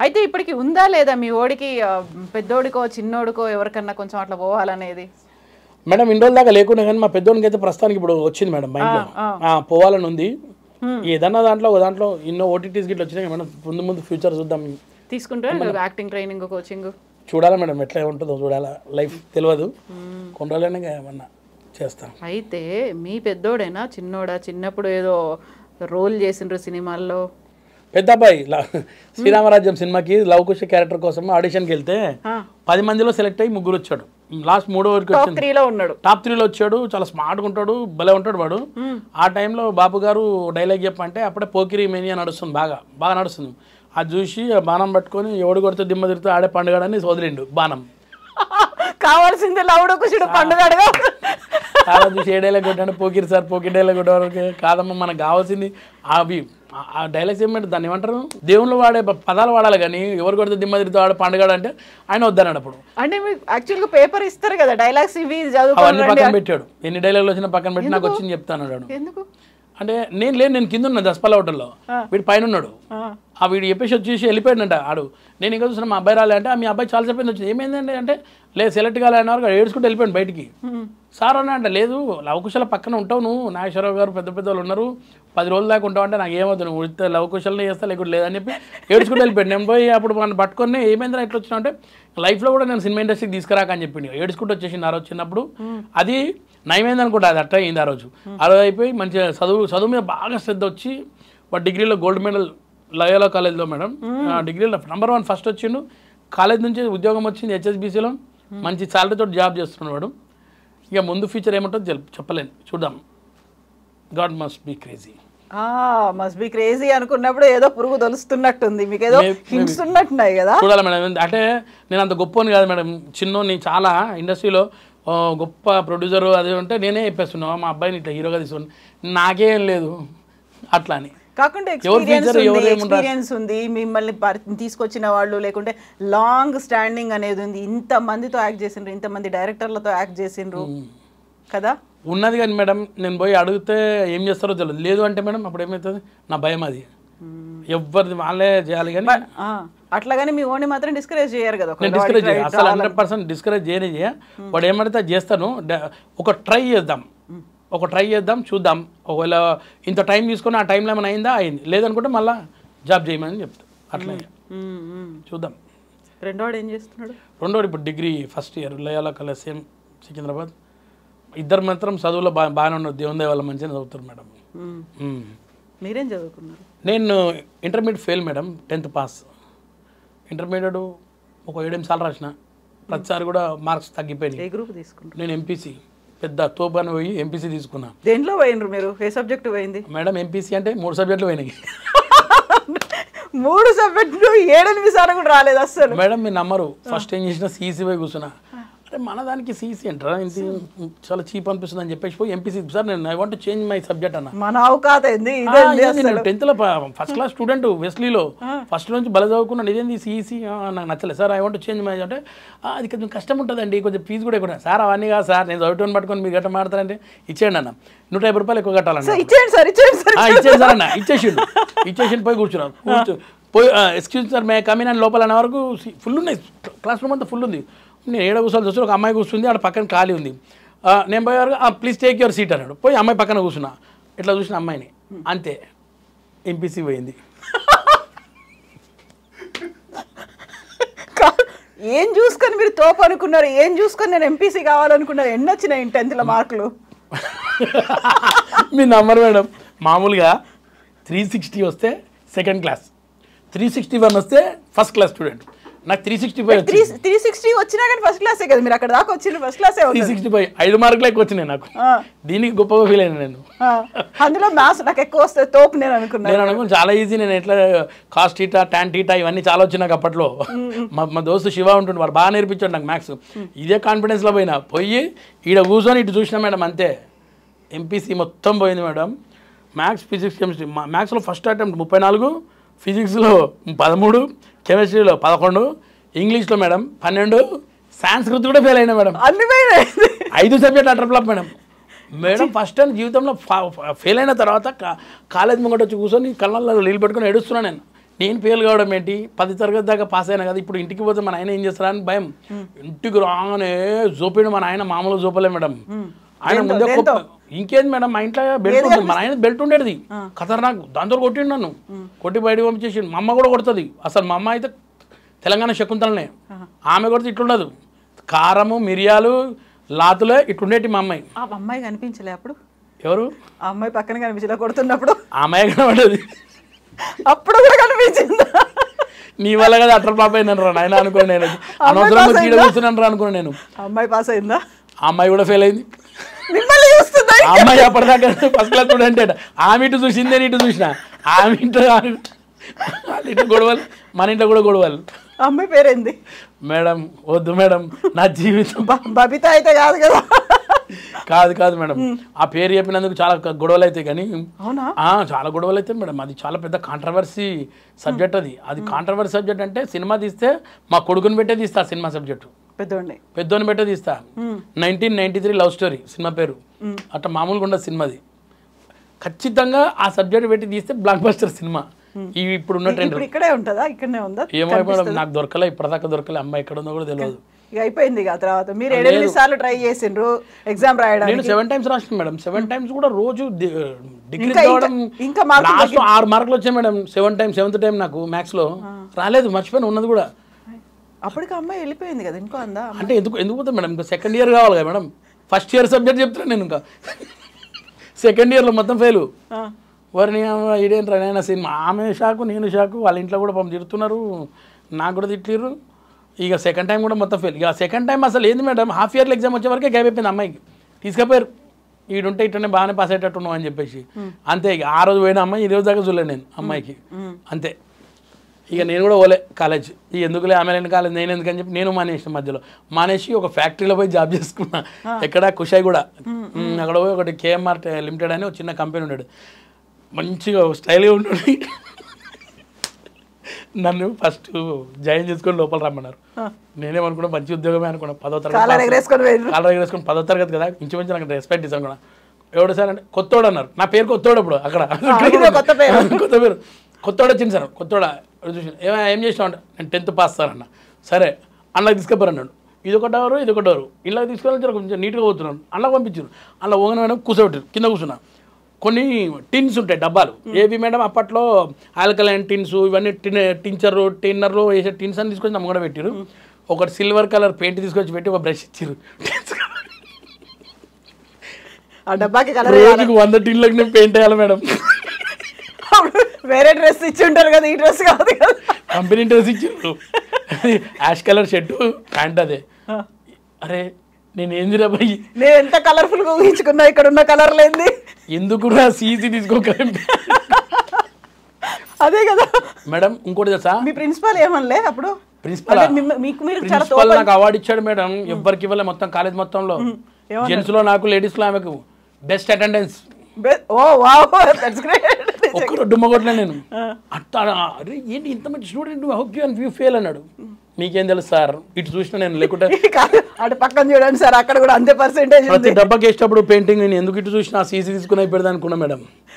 అయితే ఇప్పటికి ఉందా లేదా మీ ఓడికి పెద్దోడికో చిన్నోడికో ఎవరికన్నా కొంచెం అట్లా పోవాలనేది? మేడం ఇన్ని రోజుల దాకా లేకుండా కానీ మా పెద్దోడికి అయితే ప్రస్తుతానికి ఇప్పుడు వచ్చింది మేడం మైండ్లో పోవాలని ఉంది. ఏదన్నా దాంట్లో ఎన్నో ఓటీటీస్ గిట్ల వచ్చినాయి మేడం. ముందు ఫ్యూచర్ చూద్దాం. తీసుకుంటే యాక్టింగ్ ట్రైనింగ్ కోచింగ్ చూడాలి మేడం, ఎట్లా ఉంటుందో చూడాలా. లైఫ్ తెలియదు, కొన్ని రోజులైనా ఏమన్నా చేస్తాం. అయితే మీ పెద్దోడైనా చిన్నోడా? చిన్నప్పుడు ఏదో రోల్ చేసిండ్రు సినిమాల్లో. పెద్ద అబ్బాయి శ్రీరామరాజ్యం సినిమాకి లవకుశ క్యారెక్టర్ కోసం ఆడిషన్కి వెళ్తే 10 మందిలో సెలెక్ట్ అయ్యి 3 వచ్చాడు. లాస్ట్ 3వ వరకు టాప్ 3లో ఉన్నాడు. టాప్ 3లో వచ్చాడు. చాలా స్మార్ట్గా ఉంటాడు, భలే ఉంటాడు వాడు. ఆ టైంలో బాబు గారు డైలాగ్ చెప్పంటే అప్పుడే పోకిరి మేనియా నడుస్తుంది, బాగా నడుస్తుంది. అది చూసి బాణం పట్టుకొని ఎవడు కొడితే దిమ్మ తిరిగితే ఆడే పండుగడని వదిలిండు బాణం. కావాల్సింది లౌడు కుషుడు పండుగడుగా చాలా చూసి ఏ డైలాగ్ కొట్టాడు, పోకిరి సార్ పోకిరి డైలాగ్ కొట్టే కాదమ్మా, మనకు కావాల్సింది అవి ఆ డైలాగ్స్ ఏమంటే దాన్ని ఏమంటారు, దేవుళ్ళు వాడే పదాలు వాడాలి. కానీ ఎవరు కొడితే దిమ్మ తిరిగితే ఆడే పండుగడు అంటే ఆయన వద్దన్నాడు. అప్పుడు అంటే మీకు యాక్చువల్గా పేపర్ ఇస్తారు కదా డైలాగ్స్, ఇవి అవన్నీ పక్కన పెట్టాడు. ఎన్ని డైలాగులు వచ్చినా పక్కన పెట్టి నాకు వచ్చింది చెప్తాను. ఎందుకు అంటే నేను కింద ఉన్నా దసపల్లి హోటల్లో, వీడు పైన ఉన్నాడు. ఆ వీడు చెప్పేసి వచ్చేసి వెళ్ళిపోయాడంట. ఆడు నేను ఇంకా చూసిన మా అబ్బాయి రాలే అంటే మీ అబ్బాయి చాలా చెప్పింది వచ్చింది. ఏమైందండి అంటే లేదు సెలెక్ట్ కాలేని వరకు ఏడ్చుకుంటూ వెళ్ళిపోయాడు బయటికి. సార్ అన్నా అంటే లేదు లవకుశల పక్కన ఉంటావు నువ్వు, నాగేశ్వరరావు గారు పెద్ద పెద్దవాళ్ళు ఉన్నారు, 10 రోజుల దాకా ఉంటావు అంటే నాకు ఏమవుతుంది, నువ్వు ఉడితే లవకుశలనే చేస్తా లేకుండా లేదని చెప్పి ఏడ్చుకుంటూ వెళ్ళిపోయాడు. నేను పోయి అప్పుడు మనం పట్టుకొని ఏమైందని ఎట్లా వచ్చినా అంటే లైఫ్లో కూడా నేను సినిమా ఇండస్ట్రీకి తీసుకురాక అని చెప్పింది. ఏడ్చుకుంటూ వచ్చేసింది ఆ రోజు చిన్నప్పుడు. అది నయమైంది అనుకుంటా, అది అట్లా అయింది ఆ రోజు. అయిపోయి మంచిగా చదువు మీద బాగా శ్రద్ధ వచ్చి వాడు డిగ్రీలో గోల్డ్ మెడల్ లయోలా కాలేజ్లో మేడం, డిగ్రీలో నంబర్ 1 ఫస్ట్ వచ్చిండు. కాలేజ్ నుంచి ఉద్యోగం వచ్చింది హెచ్ఎస్బీసీలో, మంచి శాలరీతో జాబ్ చేస్తున్నాడు. ఇక ముందు ఫ్యూచర్ ఏముంటుందో చెప్పలేను, చూద్దాం. God must be crazy. Must be crazy అనుకున్నప్పుడు ఏదో పురుగు తొలుస్తున్నట్టుంది, మీకు ఏదో హింట్స్ ఉన్నట్టున్నాయి కదా. చూడాలి మేడం. అంటే నేను అంత గొప్పని కాదు మేడం, చిన్నోని చాలా ఇండస్ట్రీలో గొప్ప ప్రొడ్యూసర్ అది ఉంటే నేనే చెప్పేస్తున్నావు మా అబ్బాయిని ఇట్లా హీరోగా తీసుకుని, నాకేం లేదు అట్లా అని. కాకుండా ఎక్స్పీరియన్స్ ఉంది, మిమ్మల్ని తీసుకొచ్చిన వాళ్ళు, లేకుంటే లాంగ్ స్టాండింగ్ అనేది ఉంది, ఇంతమందితో యాక్ట్ చేసిండ్రు, ఇంతమంది డైరెక్టర్లతో యాక్ట్ చేసిండ్రు కదా. ఉన్నది కానీ మేడం నేను పోయి అడిగితే ఏం చేస్తారో తెలియదు. లేదు అంటే మేడం అప్పుడు ఏమవుతుంది, నా భయం అది. ఎవరిది వాళ్ళే చేయాలి కానీ అట్లాగని మీ ఓన్ని మాత్రం డిస్కరేజ్ చేయరు కదా. నేను డిస్కరేజ్ చేయ అసలు 100% డిస్కరేజ్ చేయనే వాడు ఏమంటే చేస్తాను. ఒక ట్రై చేద్దాం చూద్దాం. ఒకవేళ ఇంత టైం తీసుకొని ఆ టైంలో ఏమైనా అయింది, లేదనుకుంటే మళ్ళీ జాబ్ చేయమని చెప్తాం. అట్లా చూద్దాం. రెండోడు ఏం చేస్తున్నాడు? రెండోడు ఇప్పుడు degree first year Loyola college same Secunderabad. ఇద్దరు మాత్రం చదువులో బాగానే ఉన్నారు, దేవుని దయ వల్ల మంచిగా చదువుతారు మేడం. మీరేం చదువుకున్నారు? నేను intermediate fail madam, 10th pass. Intermediate ఒక 7 సార్లు రాసిన, ప్రతిసారి కూడా మార్క్స్ తగ్గిపోయినాయి. ఏ గ్రూప్ తీసుకున్నారు? నేను ఎంపీసీ పెద్ద తోపని పోయి ఎంపీసీ తీసుకున్నా. దేంట్లో పోయినరు మీరు? ఏ సబ్జెక్ట్ పోయింది మేడం? ఎంపీసీ అంటే 3 సబ్జెక్టులు పోయినాయి. 3 సబ్జెక్టులు 7-8 సార్లు కూడా రాలేదు అసలు. మేడం మీరు నమ్మరు, ఫస్ట్ ఏం చేసిన సీసీ పోయి కూర్చున్నా. అంటే మన దానికి సీసీ అంటారా, ఇంత చాలా చీప్ అనిపిస్తుంది అని చెప్పేసి పోయి ఎంపీసీ సార్ నేను I want change my subject అన్న. మన అవకాశం 10th ఫస్ట్ క్లాస్ స్టూడెంట్ వెస్లీలో ఫస్ట్ నుంచి బల చదువుకున్నాను. ఇదేంది సీసీ నాకు నచ్చలేదు sir, I want change my అంటే అది కొంచెం కష్టం ఉంటుందండి, కొంచెం ఫీజు కూడా ఎక్కువ. సార్ అవన్నీ కాదు సార్, నేను చదువుకొని పట్టుకొని మీరు గట్ట మాడతారంటే ఇచ్చేయండి అన్న, 150 రూపాయలు ఎక్కువ కట్టాలన్న. ఇచ్చేయండి సార్ అన్న, ఇచ్చేసిండు పోయి కూర్చున్నాను. పోయి ఎక్స్క్యూజ్ సార్ మే కమిన్ అని లోపల అన్న వరకు ఫుల్ ఉన్నాయి, క్లాస్ రూమ్ అంతా ఫుల్ ఉంది. నేను 7 కూర్చొని చూసి ఒక అమ్మాయి కూర్చుంది, ఆడ పక్కన ఖాళీ ఉంది. నేను పోయే వరకు ప్లీజ్ టేక్ యువర్ సీట్ అన్నాడు. పోయి అమ్మాయి పక్కన కూర్చున్నా, ఇట్లా చూసిన అమ్మాయిని అంతే ఎంపీసీ పోయింది. ఏం చూసుకొని మీరు తోపు అనుకున్నారు, ఏం చూసుకొని నేను ఎంపీసీ కావాలనుకున్నారు? ఎన్ని వచ్చినాయి 10th మార్కులు? మీ నంబర్ మేడం మామూలుగా 360 వస్తే సెకండ్ క్లాస్, 361 వస్తే ఫస్ట్ క్లాస్ స్టూడెంట్. నాకు 360 వచ్చినా కానీ ఫస్ట్ క్లాసే కదా, మీరు అక్కడ దాకా వచ్చిన ఫస్ట్ క్లాసే. 365 5 మార్కులు ఎక్కువ వచ్చినాయి నాకు, దీనికి గొప్పగా ఫీల్ అయినా నేను. అందులో మ్యాథ్స్ నాకు ఎక్కువ వస్తే తోపు నేను అనుకున్నాను. చాలా ఈజీ, నేను ఎట్లా కాస్ టీటా టాన్ టీటా ఇవన్నీ చాలా వచ్చి నాకు అప్పట్లో. మా దోస్తు శివ ఉంటుండే, వాడు బాగా నేర్పించాడు నాకు మ్యాథ్స్. ఇదే కాన్ఫిడెన్స్లో పోయి ఈడ కూర్చొని ఇటు చూసినా మేడం అంతే, ఎంపీసీ మొత్తం పోయింది మేడం. మ్యాథ్స్ ఫిజిక్స్ కెమిస్ట్రీ, మ్యాథ్స్లో ఫస్ట్ అటెంప్ట్ 34, ఫిజిక్స్లో 13, కెమిస్ట్రీలో 11, ఇంగ్లీష్లో మేడం 12, సాంస్కృతి కూడా ఫెయిల్ అయినా మేడం. అన్ని 5 subject utter flop madam. First time జీవితంలో ఫెయిల్ అయిన తర్వాత కాలేజ్ ముంగట వచ్చి కూర్చొని కళ్ళల్లో నీళ్ళు పెట్టుకొని ఏడుస్తున్నాను నేను. నేను ఫెయిల్ కావడం ఏంటి 10 తరగతి దాకా పాస్ అయినా కదా, ఇప్పుడు ఇంటికి పోతే మన ఆయన ఏం చేస్తారా అని భయం. ఇంటికి రాగానే జోపాడు మన ఆయన, మామూలుగా జోపలే మేడం. ఆయన ముందే ఇంకేంది మేడం, మా ఇంట్లో బెల్ట్ ఉంటుంది, మన ఆయన బెల్ట్ ఉండేది ఖతర్నాక్, దాంతో కొట్టిండు నన్ను, కొట్టి బయటకు పంపించేసి. మా అమ్మ కూడా కొడుతుంది అసలు. మా అమ్మ అయితే తెలంగాణ శకుంతలనే, ఆమె కొడితే ఇట్లుండదు, కారము మిరియాలు లాతులే ఇట్లుండేటి మా అమ్మాయి. ఆ అమ్మాయి కనిపించలే అప్పుడు? ఎవరు ఆ అమ్మాయి పక్కన కనిపించలే కొడుతున్నప్పుడు? ఆ అమ్మాయి కనబడేది అప్పుడు కూడా కనిపించిందా? నీ వల్ల కదా అట్లా పాప అయినాను రా నాయన అనుకోని, నేను అనవసరంగా చీడ కూర్చున్నాను రా అనుకున్నాను నేను. అమ్మాయి పాస్ అయిందా? ఆ అమ్మాయి కూడా ఫెయిల్ అయింది. మిమ్మల్ని చూస్తుందా? ఆ అమ్మాయి అప్పటిదాకా ఫస్ట్ క్లాస్ స్టూడెంట్ అంటే, ఆమె ఇటు చూసింది, నేను ఇటు చూసిన, ఆమె ఇంట్లో వాళ్ళ ఇంట్లో గొడవలు, మన ఇంట్లో కూడా గొడవలు. అమ్మాయి పేరేంది మేడం? వద్దు మేడం, నా జీవితం. బబిత అయితే కాదు కదా? కాదు మేడం, ఆ పేరు చెప్పినందుకు చాలా గొడవలు అవుతాయి. కానీ అవునా? చాలా గొడవలు అవుతాయి మేడం. అది చాలా పెద్ద కాంట్రవర్సీ సబ్జెక్ట్. అది కాంట్రవర్సీ సబ్జెక్ట్ అంటే, సినిమా తీస్తే మా కొడుకుని పెట్టే తీస్తా సినిమా సబ్జెక్టు, పెద్దోని పెట్టే తీస్తా. 1993 లవ్ స్టోరీ సినిమా పేరు. అట్లా మామూలుగా ఉండదు సినిమాది. ఖచ్చితంగా ఆ సబ్జెక్ట్ పెట్టి తీస్తే బ్లాక్ బస్టర్ సినిమా. ఇప్పుడు ఉన్న ట్రెండ్ ఇక్కడే ఉంటుందా? ఇక్కడనే ఉందా? ఏమో మేడం, నాకు దొరకలే, ఇప్పటిదాకా దొరకలే. అమ్మాయి ఎక్కడ ఉందో కూడా తెలియదు. అయిపోయింది తర్వాత మీరు 7 సార్లు ట్రై చేసిండ్రు ఎగ్జామ్ రాయడానికి. నేను 7 times రాసిన మేడం. 7 times కూడా రోజు డిగ్రీ రావడం. ఇంకా లాస్ట్ 6 మార్కులు వచ్చాయి మేడం 7 times. 7th time నాకు మ్యాథ్స్ లో రాలేదు, మర్చిపోయిన ఉన్నది కూడా. అప్పటికి అమ్మాయి వెళ్ళిపోయింది కదా, ఇంకో అందా అంటే ఎందుకు పోతుంది మేడం? ఇంకా సెకండ్ ఇయర్ కావాలి కదా మేడం. ఫస్ట్ ఇయర్ సబ్జెక్ట్ చెప్తున్నాను నేను, ఇంకా సెకండ్ ఇయర్లో మొత్తం ఫెయిల్. వారిని ఇదేంట్రా నేను సినిమా, ఆమె షాకు నేను షాకు, వాళ్ళ ఇంట్లో కూడా పంపి తిడుతున్నారు, నాకు కూడా తిట్టిర్రు. ఇక సెకండ్ టైం కూడా మొత్తం ఫెయిల్. ఇక సెకండ్ టైం అసలు ఏంది మేడం, హాఫ్ ఇయర్లో ఎగ్జామ్ వచ్చే వరకే గ్యాప్ అయిపోయింది అమ్మాయికి. తీసుకుపోయారు, ఈడుంటే ఇట్లనే బాగానే పాస్ అయ్యేటట్టున్నావు అని చెప్పేసి. అంతే. ఇక ఆ రోజు పోయిన అమ్మాయి ఈ రోజు దాకా చూడలేదు నేను అమ్మాయికి. అంతే. ఇక నేను కూడా పోలే కాలేజ్. ఇక ఎందుకులే ఆమె లేని కాలేజ్ నేను ఎందుకని చెప్పి నేను మానేసిన. మధ్యలో మానేసి ఒక ఫ్యాక్టరీలో పోయి జాబ్ చేసుకున్నా. ఎక్కడ కుషాయి కూడా. అక్కడ పోయి ఒకటి KMR లిమిటెడ్ అని ఒక చిన్న కంపెనీ ఉన్నాడు, మంచిగా స్టైల్గా ఉంటాడు. నన్ను ఫస్ట్ జాయిన్ చేసుకొని లోపల రమ్మన్నారు. నేనేమనుకున్నా మంచి ఉద్యోగమే అనుకున్నా. 10వ తరగతి కాలర్ ఎగరేసుకొని 10వ తరగతి కదా, ఇంచుమించు నాకు రెస్పెక్ట్ ఇస్తాను కూడా. ఎవడు సార్ అంటే కొత్తోడు అన్నారు. నా పేరు కొత్తోడు. అప్పుడు అక్కడ కొత్త పేరు కొత్తోడు వచ్చింది సార్. కొత్తోడ చూసి ఏం చేసినావు అంటే, నేను 10th పాస్ సార్ అన్న. సరే అన్నకి తీసుకుపోరు అన్నాడు. ఇదొక డోరు ఇళ్ళకి తీసుకెళ్ళి కొంచెం నీట్గా పోతున్నాను. అన్నకు పంపించారు. అలా ఓగన మేడం కూర్చోబెట్టారు, కింద కూర్చున్నా. కొన్ని టిన్స్ ఉంటాయి డబ్బాలు. ఏవి మేడం అప్పట్లో ఆల్కలైన్ టిన్స్, ఇవన్నీ టిన్నర్లు వేసే టిన్స్ అని తీసుకొచ్చి నమ్మ కూడా పెట్టారు. ఒకటి సిల్వర్ కలర్ పెయింట్ తీసుకొచ్చి పెట్టి ఒక బ్రష్ ఇచ్చారు. ఆ డబ్బాకి రోజుకి 100 టిన్లకు నేను పెయింట్ వేయాలి మేడం. వేరే డ్రెస్ ఇచ్చి ఉంటారు కదా, ఈ డ్రెస్ కాదు కదా. కంపెనీ డ్రెస్ ఇచ్చారు, యాష్ కలర్ షర్టు ప్యాంట్. అదే అరే నేను ఏందిరా భయ్, నేను ఎంత కలర్ఫుల్గా ఊహించుకున్నా, ఇక్కడ ఉన్న కలర్ లేని ఎందుకు సీసీ తీసుకోకండి. అదే కదా మేడం. ఇంకోటి తెలుసా, మీ ప్రిన్సిపల్ ఏమనలే అప్పుడు? ప్రిన్సిపల్ నాకు అవార్డు ఇచ్చాడు మేడం. ఎవ్వరికి ఇవ్వలే మొత్తం కాలేజ్ మొత్తంలో. జెంట్స్ లో నాకు, లేడీస్ లో ఆమెకు బెస్ట్ అటెండెన్స్. ఒక్కరు డుమ్మ కొట్టలే నేను. అట్లా అరే ఏంటి ఇంత మంచి student, how can you fail అన్నాడు. మీకేం తెలుసు సార్, ఇటు చూసిన నేను. లేకుంటే అటు పక్కన చూడండి సార్, అక్కడ కూడా అంతే పర్సెంటేజ్. ప్రతి డబ్బాకి వేసేటప్పుడు పెయింటింగ్ నేను ఎందుకు ఇటు చూసినా సీసీ తీసుకుని అయిపోయింది అనుకున్నా మేడం.